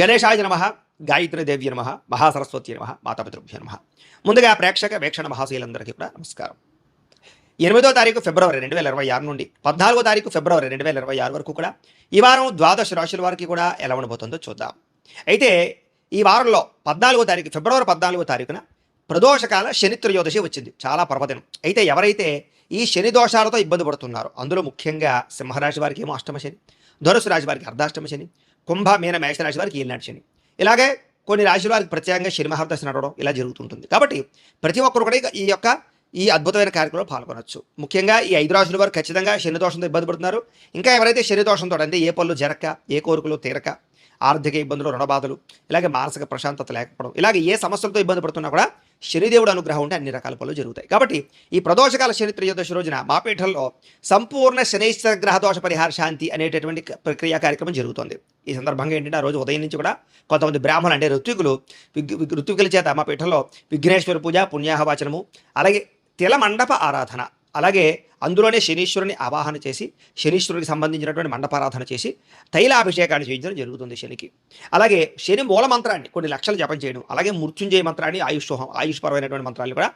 గణేశాయ నమ, గాయత్రీదేవ్య నమ, మహాసరస్వతి నమ, మాతాపితృభ్యో నమ. ముందుగా ప్రేక్షక వీక్షణ మహాశీలందరికీ కూడా నమస్కారం. 8వ తారీఖు ఫిబ్రవరి 2026 నుండి 14వ తారీఖు ఫిబ్రవరి 2026 వరకు కూడా ఈ వారం ద్వాదశ రాశుల వారికి కూడా ఎలా ఉండబోతుందో చూద్దాం. అయితే ఈ వారంలో 14వ తారీఖు ఫిబ్రవరి 14వ తారీఖున ప్రదోషకాల శని త్రయోదశి వచ్చింది. చాలా పర్వదినం. అయితే ఎవరైతే ఈ శని దోషాలతో ఇబ్బంది పడుతున్నారో అందులో ముఖ్యంగా సింహరాశి వారికి ఏమో అష్టమ శని, ధనుసు రాశి వారికి అర్ధాష్టమ శని, కుంభ మీన మేషరాశి వారికి ఏలినాటి శని, ఇలాగే కొన్ని రాశుల వారికి ప్రత్యేకంగా శని మహాదశ నడవడం ఇలా జరుగుతుంటుంది. కాబట్టి ప్రతి ఒక్కరు కూడా ఈ అద్భుతమైన కార్యక్రమంలో పాల్గొనవచ్చు. ముఖ్యంగా ఈ 5 రాశుల వారు ఖచ్చితంగా శని దోషంతో ఇబ్బంది పడుతున్నారు. ఇంకా ఎవరైతే శని దోషంతో అంటే ఏ పనులు జరగక, ఏ కోరికలు తీరక, ఆర్థిక ఇబ్బందులు, రుణబాధలు, ఇలాగే మానసిక ప్రశాంతత లేకపోవడం, ఇలాగే ఏ సమస్యలతో ఇబ్బంది పడుతున్నా కూడా శనిదేవుడు అనుగ్రహం ఉంటే అన్ని రకాల పనులు జరుగుతాయి. కాబట్టి ఈ ప్రదోషకాల శని త్రయోదశి రోజున మా పీఠంలో సంపూర్ణ శనైశ్వర గ్రహ దోష పరిహార శాంతి అనేటటువంటి ప్రక్రియ కార్యక్రమం జరుగుతుంది. ఈ సందర్భంగా ఏంటంటే ఆ రోజు ఉదయం నుంచి కూడా కొంతమంది బ్రాహ్మణులు అంటే ఋత్వికుల చేత మా పీఠంలో విఘ్నేశ్వర పూజ, పుణ్యాహవాచనము, అలాగే తిల మండప ఆరాధన, అలాగే అందులోనే శనీశ్వరుని ఆవాహన చేసి శనీశ్వరుడికి సంబంధించినటువంటి మండపారాధన చేసి తైలాభిషేకాన్ని చేయించడం జరుగుతుంది శనికి. అలాగే శని మూల మంత్రాన్ని కొన్ని లక్షలు జపం చేయడం, అలాగే మృత్యుంజయ మంత్రాన్ని ఆయుష్పరమైనటువంటి మంత్రాన్ని కూడా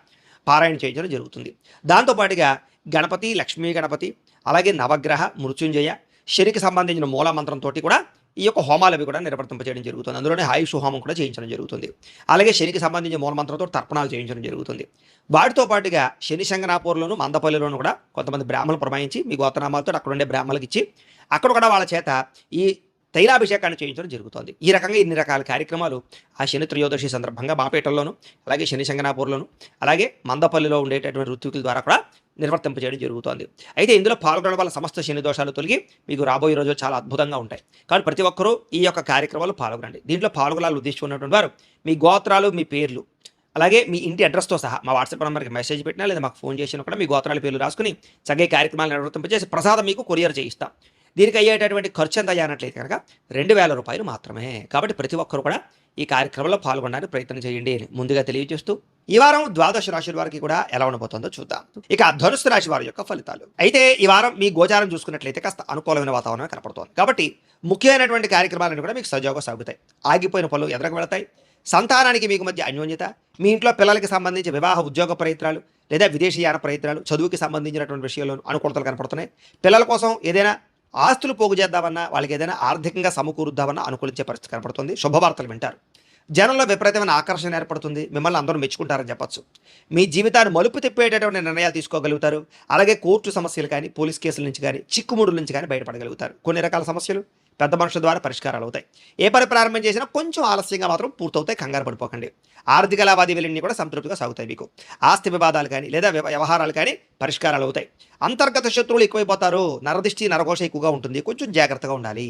పారాయణ చేయించడం జరుగుతుంది. దాంతోపాటుగా గణపతి, లక్ష్మీ గణపతి, అలాగే నవగ్రహ, మృత్యుంజయ, శనికి సంబంధించిన మూల మంత్రంతో కూడా ఈ యొక్క హోమాలు అవి కూడా నిర్వర్తింపచేయడం జరుగుతుంది. అందులోనే ఆయుష్ హోమం కూడా చేయించడం జరుగుతుంది. అలాగే శనికి సంబంధించిన మూలమంత్రంతో తర్పణాలు చేయించడం జరుగుతుంది. వాటితో పాటుగా శని శంగనాపూర్లోను, మందపల్లిలోను కూడా కొంతమంది బ్రాహ్మణులు ప్రమాయించి మీ గోత్రనామాలతో అక్కడ ఉండే బ్రాహ్మణులకు ఇచ్చి అక్కడ కూడా వాళ్ళ చేత ఈ తైలాభిషేకాన్ని చేయించడం జరుగుతుంది. ఈ రకంగా ఇన్ని రకాల కార్యక్రమాలు ఆ శని త్రయోదశి సందర్భంగా మాపేటల్లోను, అలాగే శని శంగనాపూర్లోను, అలాగే మందపల్లిలో ఉండేటటువంటి ఋత్వికుల ద్వారా కూడా నిర్వర్తింపజేయడం జరుగుతుంది. అయితే ఇందులో పాల్గొనడం వల్ల సమస్త శని దోషాలు తొలగి మీకు రాబోయే రోజు చాలా అద్భుతంగా ఉంటాయి. కాబట్టి ప్రతి ఒక్కరూ ఈ యొక్క కార్యక్రమాలు పాల్గొనండి. దీంట్లో పాల్గొనాలని ఉద్దేశించుకున్నటువంటి వారు మీ గోత్రాలు, మీ పేర్లు, అలాగే మీ ఇంటి అడ్రస్తో సహా మా వాట్సాప్ నెంబర్కి మెసేజ్ పెట్టినా లేదా మాకు ఫోన్ చేసినా కూడా మీ గోత్రాల పేర్లు రాసుకుని చక్కగా కార్యక్రమాలు నిర్వర్తింపజేసి ప్రసాదం మీకు కొరియర్ చేయిస్తాం. దీనికి అయ్యేటటువంటి ఖర్చు ఎంత అయ్యానట్లయితే కనుక 2,000 రూపాయలు మాత్రమే. కాబట్టి ప్రతి ఒక్కరు కూడా ఈ కార్యక్రమంలో పాల్గొనడానికి ప్రయత్నం చేయండి అని ముందుగా తెలియజేస్తూ ఈ వారం ద్వాదశ రాశుల వారికి కూడా ఎలా ఉండబోతుందో చూద్దాం. ఇక ధనుసు రాశి వారి యొక్క ఫలితాలు. అయితే ఈ వారం మీ గోచారం చూసుకున్నట్లయితే కాస్త అనుకూలమైన వాతావరణం కనపడుతోంది. కాబట్టి ముఖ్యమైనటువంటి కార్యక్రమాలను కూడా మీకు సజావుగా సాగుతాయి. ఆగిపోయిన పనులు ఎదురకు వెళతాయి. సంతానానికి మీకు మధ్య అన్యోన్యత, మీ ఇంట్లో పిల్లలకి సంబంధించి వివాహ ఉద్యోగ ప్రయత్నాలు లేదా విదేశీయాన ప్రయత్నాలు, చదువుకి సంబంధించినటువంటి విషయాల్లో అనుకూలతలు కనపడుతున్నాయి. పిల్లల కోసం ఏదైనా ఆస్తులు పోగు చేద్దామన్నా, వాళ్ళకి ఏదైనా ఆర్థికంగా సమకూరుద్దామన్నా అనుకూలించే పరిస్థితి కనపడుతుంది. శుభవార్తలు వింటారు. జనంలో విపరీతమైన ఆకర్షణ ఏర్పడుతుంది. మిమ్మల్ని అందరూ మెచ్చుకుంటారని చెప్పచ్చు. మీ జీవితాన్ని మలుపు తిప్పేటటువంటి నిర్ణయాలు తీసుకోగలుగుతారు. అలాగే కోర్టు సమస్యలు కానీ, పోలీస్ కేసుల నుంచి కానీ, చిక్కుముడుల నుంచి కానీ బయటపడగలుగుతారు. కొన్ని రకాల సమస్యలు పెద్ద మనుషుల ద్వారా పరిష్కారాలు అవుతాయి. ఏ పని ప్రారంభం చేసినా కొంచెం ఆలస్యంగా మాత్రం పూర్తవుతాయి. కంగారు పడిపోకండి. ఆర్థిక లావాదేవీలన్నీ కూడా సంతృప్తిగా సాగుతాయి. మీకు ఆస్తి వివాదాలు కానీ లేదా వ్యవహారాలు కానీ పరిష్కారాలు అవుతాయి. అంతర్గత శత్రువులు ఎక్కువైపోతారు. నరదిష్టి, నరఘోష ఎక్కువగా ఉంటుంది. కొంచెం జాగ్రత్తగా ఉండాలి.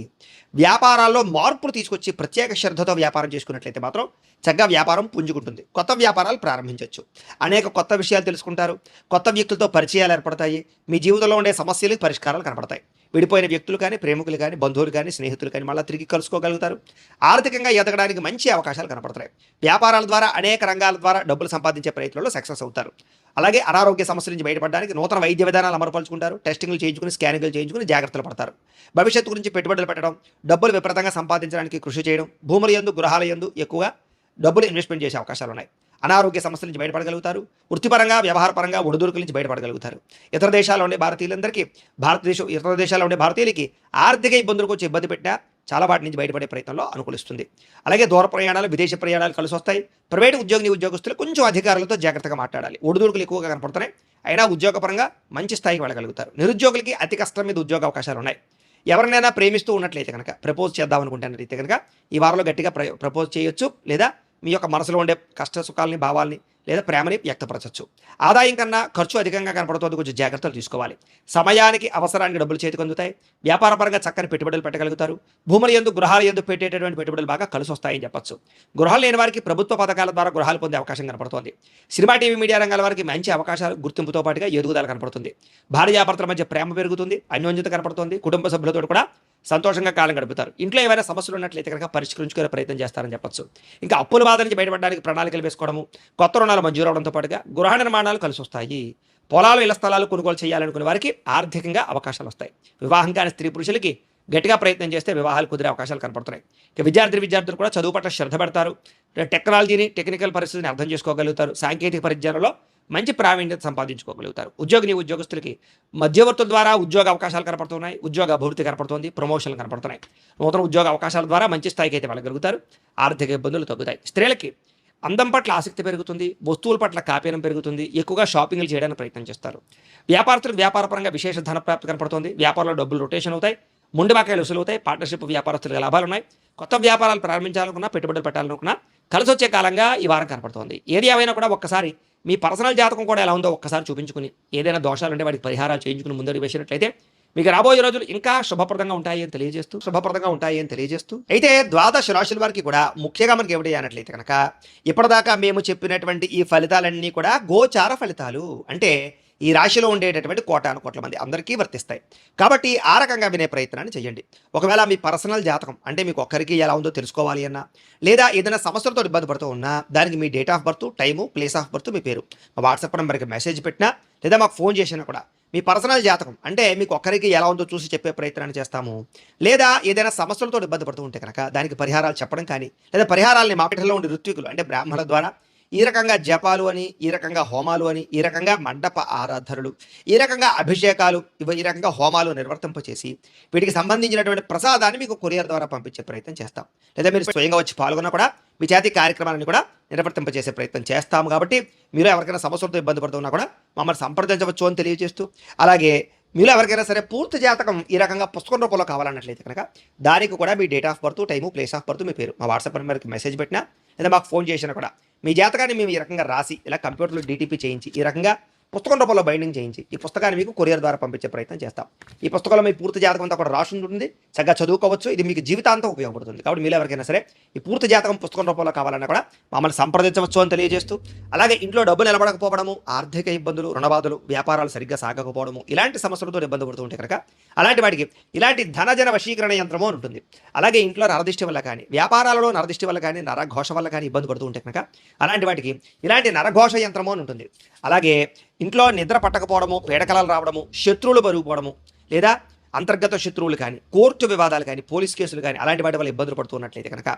వ్యాపారాల్లో మార్పులు తీసుకొచ్చి ప్రత్యేక శ్రద్ధతో వ్యాపారం చేసుకున్నట్లయితే మాత్రం చక్కగా వ్యాపారం పుంజుకుంటుంది. కొత్త వ్యాపారాలు ప్రారంభించవచ్చు. అనేక కొత్త విషయాలు తెలుసుకుంటారు. కొత్త వ్యక్తులతో పరిచయాలు ఏర్పడతాయి. మీ జీవితంలో ఉండే సమస్యలకు పరిష్కారాలు కనపడతాయి. విడిపోయిన వ్యక్తులు కానీ, ప్రేమికులు కానీ, బంధువులు కానీ, స్నేహితులు కానీ మళ్ళీ తిరిగి కలుసుకోగలుగుతారు. ఆర్థికంగా ఎదగడానికి మంచి అవకాశాలు కనపడతాయి. వ్యాపారాల ద్వారా అనేక రంగాల ద్వారా డబ్బులు సంపాదించే ప్రయత్నంలో సక్సెస్ అవుతారు. అలాగే అనారోగ్య సమస్యల నుంచి బయటపడడానికి నూతన వైద్య విధానాలు అమలుపరుచుకుంటారు. టెస్టింగ్లు చేయించుకుని, స్కానింగ్లు చేయించుకుని జాగ్రత్తలు పడతారు. భవిష్యత్తు గురించి పెట్టుబడులు పెట్టడం, డబ్బులు విపరీతంగా సంపాదించడానికి కృషి చేయడం, భూముల యందు, గృహాల యందు ఎక్కువగా డబ్బులు ఇన్వెస్ట్మెంట్ చేసే అవకాశాలు ఉన్నాయి. అనారోగ్య సమస్యల నుంచి బయటపడగలుగుతారు. వృత్తిపరంగా, వ్యవహారపరంగా ఒడిదుడుకుల నుంచి బయటపడగలుగుతారు. ఇతర దేశాల్లో ఉండే భారతీయులందరికీ ఇతర దేశాల్లో ఉండే భారతీయులకి ఆర్థిక ఇబ్బందులకు వచ్చి ఇబ్బంది పెట్టినా చాలా వాటి నుంచి బయటపడే ప్రయత్నంలో అనుకూలిస్తుంది. అలాగే దూర ప్రయాణాలు, విదేశీ ప్రయాణాలు కలిసి వస్తాయి. ప్రైవేటు ఉద్యోగస్తులు కొంచెం అధికారులతో జాగ్రత్తగా మాట్లాడాలి. ఒడిదుడుకులు ఎక్కువగా కనపడుతున్నాయి. అయినా ఉద్యోగపరంగా మంచి స్థాయికి వెళ్ళగలుగుతారు. నిరుద్యోగులకి అతి కష్టం మీద ఉద్యోగ అవకాశాలు ఉన్నాయి. ఎవరినైనా ప్రేమిస్తూ ఉన్నట్లయితే కనుక, ప్రపోజ్ చేద్దాం అనుకుంటున్నట్లయితే కనుక ఈ వారంలో గట్టిగా ప్రపోజ్ చేయొచ్చు. లేదా మీ యొక్క మనసులో ఉండే కష్ట సుఖాలని, భావాల్ని లేదా ప్రేమని వ్యక్తపరచవచ్చు. ఆదాయం కన్నా ఖర్చు అధికంగా కనపడుతుంది. కొంచెం జాగ్రత్తలు తీసుకోవాలి. సమయానికి అవసరానికి డబ్బులు చేతికి అందుతాయి. వ్యాపారపరంగా చక్కని పెట్టుబడులు పెట్టగలుగుతారు. భూముల యందు, గృహాల యందు పెట్టేటటువంటి పెట్టుబడులు బాగా కలిసి వస్తాయని చెప్పచ్చు. గృహాలు లేని వారికి ప్రభుత్వ పథకాల ద్వారా గృహాలు పొందే అవకాశం కనపడుతుంది. సినిమా, టీవీ, మీడియా రంగాల వారికి మంచి అవకాశాలు, గుర్తింపుతో పాటుగా ఎదుగుదల కనపడుతుంది. భార్యాభర్తల మధ్య ప్రేమ పెరుగుతుంది. అన్యోన్యత కనపడుతుంది. కుటుంబ సభ్యులతో కూడా సంతోషంగా కాలం గడుపుతారు. ఇంట్లో ఏమైనా సమస్యలు ఉన్నట్లయితే కనుక పరిష్కరించుకునే ప్రయత్నం చేస్తారని చెప్పచ్చు. ఇంకా అప్పుల బాధ నుంచి బయటపడడానికి ప్రణాళికలు వేసుకోవడము, కొత్త రుణాలు మంజూరు అవడంతో పాటుగా గృహ నిర్మాణాలు కలిసి వస్తాయి. పొలాలు, ఇళ్ల స్థలాలు కొనుగోలు చేయాలనుకునే వారికి ఆర్థికంగా అవకాశాలు వస్తాయి. వివాహం కాని స్త్రీ పురుషులకి గట్టిగా ప్రయత్నం చేస్తే వివాహాలు కుదిరే అవకాశాలు కనపడుతున్నాయి. ఇక విద్యార్థులు కూడా చదువు పట్ల శ్రద్ధ పెడతారు. టెక్నాలజీని, టెక్నికల్ పరిస్థితిని అర్థం చేసుకోగలుగుతారు. సాంకేతిక పరిజ్ఞానంలో మంచి ప్రావీణ్యత సంపాదించుకోగలుగుతారు. ఉద్యోగస్తులకి మధ్యవర్తుల ద్వారా ఉద్యోగ అవకాశాలు కనపడుతున్నాయి. ఉద్యోగ అభివృద్ధి కనపడుతుంది. ప్రమోషన్లు కనపడుతున్నాయి. నూతన ఉద్యోగ అవకాశాల ద్వారా మంచి స్థాయికి అయితే వెళ్ళగలుగుతారు. ఆర్థిక ఇబ్బందులు తగ్గుతాయి. స్త్రీలకి అందం పట్ల ఆసక్తి పెరుగుతుంది. వస్తువుల పట్ల కాపీనం పెరుగుతుంది. ఎక్కువగా షాపింగ్లు చేయడానికి ప్రయత్నం చేస్తారు. వ్యాపారస్తులకు వ్యాపారపరంగా విశేష ధన ప్రాప్తి కనపడుతుంది. వ్యాపారంలో డబ్బులు రొటేషన్ అవుతాయి. ముండి బాకాయలు వసూలు అవుతాయి. పార్ట్నర్షిప్ వ్యాపారస్తులకు లాభాలు ఉన్నాయి. కొత్త వ్యాపారాలు ప్రారంభించాలనుకున్నా, పెట్టుబడులు పెట్టాలనుకున్నా కలిసి వచ్చే కాలంగా ఈ వారం కనపడుతోంది. ఏది ఏమైనా కూడా ఒక్కసారి మీ పర్సనల్ జాతకం కూడా ఎలా ఉందో ఒక్కసారి చూపించుకుని, ఏదైనా దోషాలు ఉంటే వాటికి పరిహారాలు చేయించుకుని ముందడుగు వేసినట్లయితే మీకు రాబోయే రోజులు ఇంకా శుభప్రదంగా ఉంటాయి అని తెలియజేస్తూ అయితే ద్వాదశ రాశుల వారికి కూడా ముఖ్యంగా మనకి ఏమిటి అన్నట్లయితే కనుక ఇప్పటిదాకా మేము చెప్పినటువంటి ఈ ఫలితాలన్నీ కూడా గోచార ఫలితాలు, అంటే ఈ రాశిలో ఉండేటటువంటి కోటాను కోట్ల మంది అందరికీ వర్తిస్తాయి. కాబట్టి ఆ రకంగా వినే ప్రయత్నాన్ని చేయండి. ఒకవేళ మీ పర్సనల్ జాతకం అంటే మీకు ఒక్కరికి ఎలా ఉందో తెలుసుకోవాలి అన్నా, లేదా ఏదైనా సమస్యలతో ఇబ్బంది పడుతూ ఉన్నా, దానికి మీ date of birth, time, place of birth, మీ పేరు మా వాట్సాప్ నెంబర్కి మెసేజ్ పెట్టినా, లేదా మాకు ఫోన్ చేసినా కూడా మీ పర్సనల్ జాతకం అంటే మీకు ఒక్కరికి ఎలా ఉందో చూసి చెప్పే ప్రయత్నాన్ని చేస్తాము. లేదా ఏదైనా సమస్యలతో ఇబ్బంది పడుతూ ఉంటే కనుక దానికి పరిహారాలు చెప్పడం కానీ, లేదా పరిహారాలని మార్కెట్లో ఉండే ఋత్వికులు అంటే బ్రాహ్మణుల ద్వారా ఈ రకంగా జపాలు అని, ఈ రకంగా హోమాలు అని, ఈ రకంగా మండప ఆరాధనలు, ఈ రకంగా అభిషేకాలు, ఈ రకంగా హోమాలు నిర్వర్తింపచేసి వీటికి సంబంధించినటువంటి ప్రసాదాన్ని మీకు కొరియర్ ద్వారా పంపించే ప్రయత్నం చేస్తాం. లేదా మీరు స్వయంగా వచ్చి పాల్గొన్నా కూడా మీ చేతి కార్యక్రమాలను కూడా నిర్వర్తింపచేసే ప్రయత్నం చేస్తాము. కాబట్టి మీరు ఎవరికైనా సమస్యలతో ఇబ్బంది పడుతున్నా కూడా మమ్మల్ని సంప్రదించవచ్చు అని తెలియజేస్తూ, అలాగే మీరు ఎవరికైనా సరే పూర్తి జాతకం ఈ రకంగా పుస్తకం రూపంలో కావాలన్నట్లయితే కనుక దానికి కూడా మీ date of birth, time, place of birth, మీ పేరు మా వాట్సాప్ నెంబర్కి మెసేజ్ పెట్టినా, లేదా మాకు ఫోన్ చేసినా కూడా మీ జాతకాన్ని మేము ఈ రకంగా రాసి ఇలా కంప్యూటర్లో డీటీపీ చేయించి ఈ రకంగా పుస్తకం రూపంలో బైండింగ్ చేయించి ఈ పుస్తకాన్ని మీకు కొరియర్ ద్వారా పంపించే ప్రయత్నం చేస్తాం. ఈ పుస్తకంలో మీ పూర్తి జాతకం అంతా కూడా రాసి ఉంటుంది. చక్కగా చదువుకోవచ్చు. ఇది మీకు జీవితాంతం ఉపయోగపడుతుంది. కాబట్టి మీరు ఎవరికైనా సరే ఈ పూర్తి జాతకం పుస్తకం రూపంలో కావాలన్నా కూడా మమ్మల్ని సంప్రదించవచ్చు అని తెలియజేస్తూ, అలాగే ఇంట్లో డబ్బు నిలబడకపోవడము, ఆర్థిక ఇబ్బందులు, రుణబాధలు, వ్యాపారాలు సరిగ్గా సాగకపోవడము, ఇలాంటి సమస్యలతో ఇబ్బంది పడుతూ ఉంటే కనుక అలాంటి వాటికి ఇలాంటి ధనజన వశీకరణ యంత్రము అని ఉంటుంది. అలాగే ఇంట్లో నరదిష్టి వల్ల కానీ, వ్యాపారాలలో నరదిష్టి వల్ల కానీ, నరఘోష వల్ల కానీ ఇబ్బంది పడుతూ ఉంటే కనుక అలాంటి వాటికి ఇలాంటి నరఘోష యంత్రము అని ఉంటుంది. అలాగే ఇంట్లో నిద్ర పట్టకపోవడము, పీడకలలు రావడము, శత్రువులు పెరిగిపోవడము, లేదా అంతర్గత శత్రువులు కానీ, కోర్టు వివాదాలు కానీ, పోలీస్ కేసులు కానీ అలాంటి వాటి వల్ల ఇబ్బందులు పడుతున్నట్లయితే కనుక,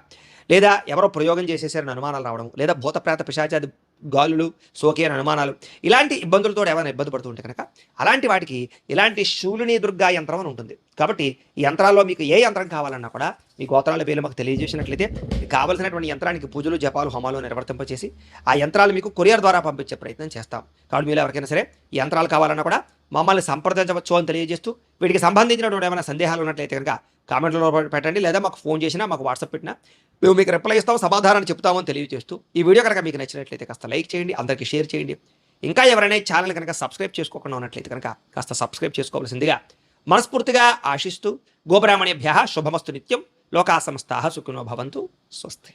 లేదా ఎవరో ప్రయోగం చేసేసారని అనుమానాలు రావడం, లేదా భూతప్రేత పిశాచాది గాలులు సోకే అని అనుమానాలు, ఇలాంటి ఇబ్బందులతో ఏమైనా ఇబ్బంది పడుతుంటే కనుక అలాంటి వాటికి ఇలాంటి శూలిని దుర్గా యంత్రం అని ఉంటుంది. కాబట్టి ఈ యంత్రాల్లో మీకు ఏ యంత్రం కావాలన్నా కూడా మీ గోత్రాల పేర్లు మాకు తెలియజేసినట్లయితే కావాల్సినటువంటి యంత్రానికి పూజలు, జపాలు, హోమాలు నిర్వర్తింపచేసి ఆ యంత్రాలు మీకు కొరియర్ ద్వారా పంపించే ప్రయత్నం చేస్తాం. కాబట్టి మీరు ఎవరికైనా సరే ఈ యంత్రాలు కావాలన్నా కూడా మమ్మల్ని సంప్రదించవచ్చు అని తెలియజేస్తూ, వీటికి సంబంధించినటువంటి ఏమైనా సందేహాలు ఉన్నట్లయితే కనుక కామెంట్లో పెట్టండి, లేదా మాకు ఫోన్ చేసినా, మాకు వాట్సాప్ పెట్టినా మేము మీకు రిప్లై ఇస్తాం, సమాధానాన్ని చెప్తామని తెలియజేస్తూ, ఈ వీడియో కనుక మీకు నచ్చినట్లయితే కాస్త లైక్ చేయండి, అందరికీ షేర్ చేయండి. ఇంకా ఎవరైనా ఈ ఛానల్ కనుక సబ్స్క్రైబ్ చేసుకోకుండా ఉన్నట్లయితే కనుక కాస్త సబ్స్క్రైబ్ చేసుకోవాల్సిందిగా మనస్ఫూర్తిగా ఆశిస్తూ, గోబ్రాహ్మణేభ్యః శుభమస్తు నిత్యం, లోకా సమస్తాః సుఖినో భవంతు. స్వస్తి.